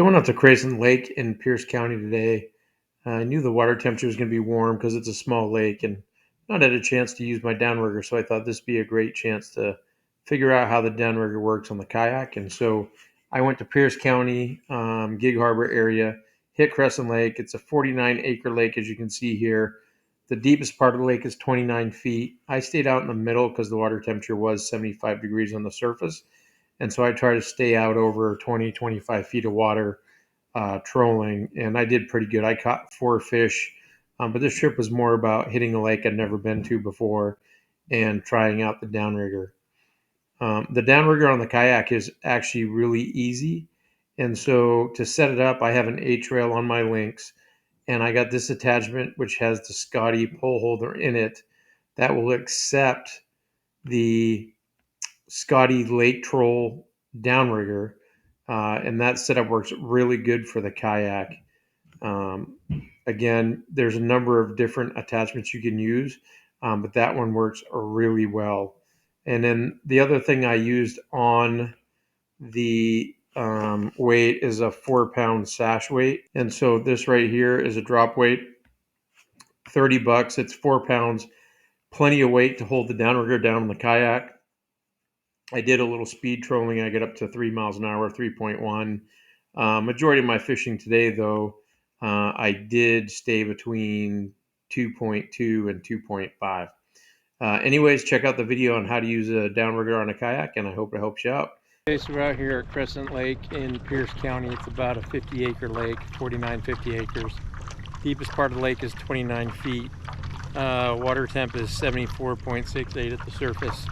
Going up to Crescent Lake in Pierce County today. I knew the water temperature was going to be warm because it's a small lake and not had a chance to use my downrigger. So I thought this would be a great chance to figure out how the downrigger works on the kayak. And so I went to Pierce County, Gig Harbor area, hit Crescent Lake. It's a 49-acre lake, as you can see here. The deepest part of the lake is 29 feet. I stayed out in the middle because the water temperature was 75 degrees on the surface. And so I try to stay out over 20, 25 feet of water trolling, and I did pretty good. I caught 4 fish, but this trip was more about hitting a lake I'd never been to before and trying out the downrigger. The downrigger on the kayak is actually really easy, and so to set it up, I have an H-rail on my links, and I got this attachment which has the Scotty pole holder in it that will accept the Scotty Lake Troll downrigger, and that setup works really good for the kayak. Again, there's a number of different attachments you can use, but that one works really well. And then the other thing I used on the weight is a 4-pound sash weight. And so this right here is a drop weight, $30. It's 4 pounds, plenty of weight to hold the downrigger down on the kayak. I did a little speed trolling. I get up to 3 miles an hour, 3.1. Majority of my fishing today, though, I did stay between 2.2 and 2.5. Anyways, check out the video on how to use a downrigger on a kayak, and I hope it helps you out. Okay, so we're out here at Crescent Lake in Pierce County. It's about a 50-acre lake, 50 acres. Deepest part of the lake is 29 feet. Water temp is 74.68 at the surface.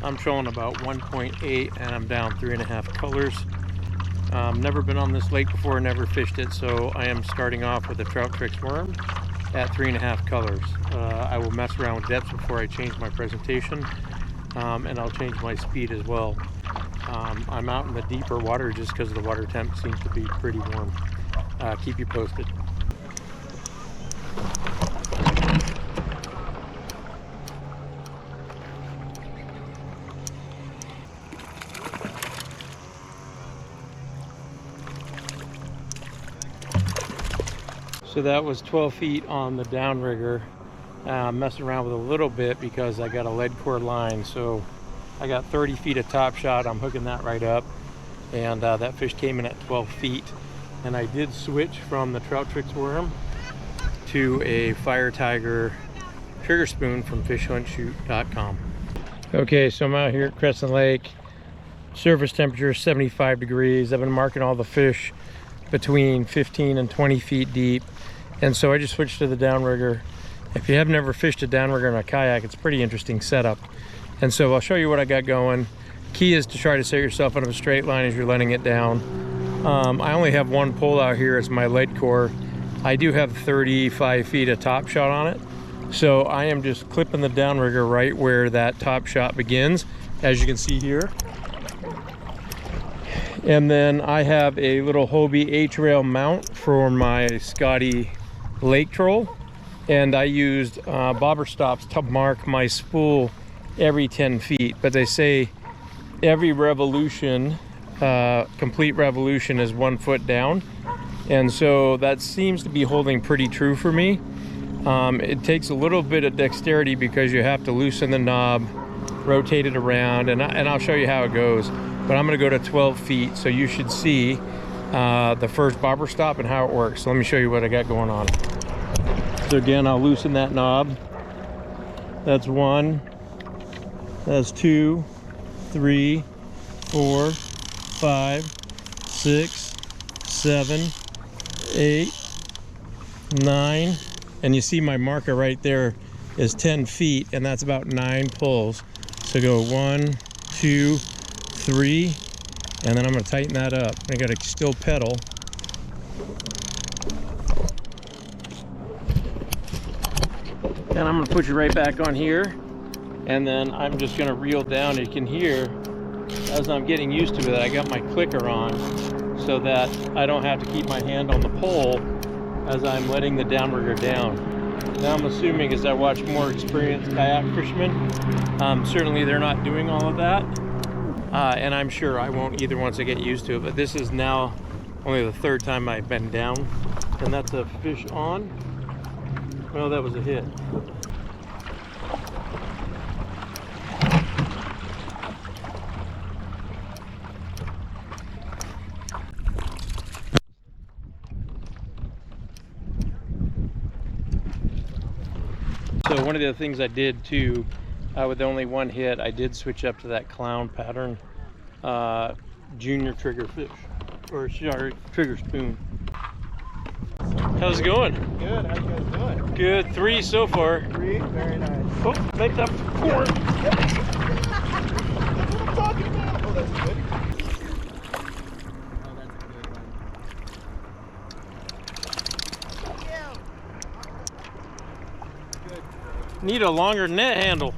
I'm trolling about 1.8 and I'm down 3.5 colors. Never been on this lake before, never fished it, so I am starting off with a Trout Tricks worm at 3.5 colors. I will mess around with depths before I change my presentation, and I'll change my speed as well. I'm out in the deeper water just because the water temp seems to be pretty warm. Keep you posted. So that was 12 feet on the downrigger. Messing around with a little bit because I got a lead core line. So I got 30 feet of top shot. I'm hooking that right up. And that fish came in at 12 feet. And I did switch from the Trout Tricks worm to a Fire Tiger trigger spoon from fishhuntshoot.com. Okay, so I'm out here at Crescent Lake. Surface temperature is 75 degrees. I've been marking all the fish between 15 and 20 feet deep, and so I just switched to the downrigger. If you have never fished a downrigger in a kayak, it's a pretty interesting setup, and so I'll show you what I got going. Key is to try to set yourself on a straight line as you're letting it down. I only have one pole out here as my lead core. I do have 35 feet of top shot on it, so I am just clipping the downrigger right where that top shot begins, as you can see here. And then I have a little Hobie H-rail mount for my Scotty Lake Troll, and I used bobber stops to mark my spool every 10 feet. But they say every revolution, complete revolution, is 1 foot down, and so that seems to be holding pretty true for me. It takes a little bit of dexterity because you have to loosen the knob, rotate it around, and I'll show you how it goes. But I'm going to go to 12 feet, so you should see the first bobber stop and how it works. So let me show you what I got going on. So again, I'll loosen that knob. That's 1, that's 2, 3, 4, 5, 6, 7, 8, 9, and you see my marker right there is 10 feet, and that's about 9 pulls. So go 1, 2, 3, and then I'm going to tighten that up. I got to still pedal. And I'm going to put you right back on here, and then I'm just going to reel down. You can hear as I'm getting used to it, I got my clicker on so that I don't have to keep my hand on the pole as I'm letting the downrigger down. Now I'm assuming, as I watch more experienced kayak fishermen, certainly they're not doing all of that. And I'm sure I won't either once I get used to it, but this is now Only the third time I've been down. And that's a fish on. Well, that was a hit. So one of the things I did too, with only one hit, I did switch up to that clown pattern junior trigger fish, or sorry, trigger spoon. How's it going? Good. How you guys doing? Good. 3 so far. 3. Very nice. Oh, make that 4. That's what I'm talking about. Oh, that's good. Oh, that's a good one. Good. Need a longer net handle.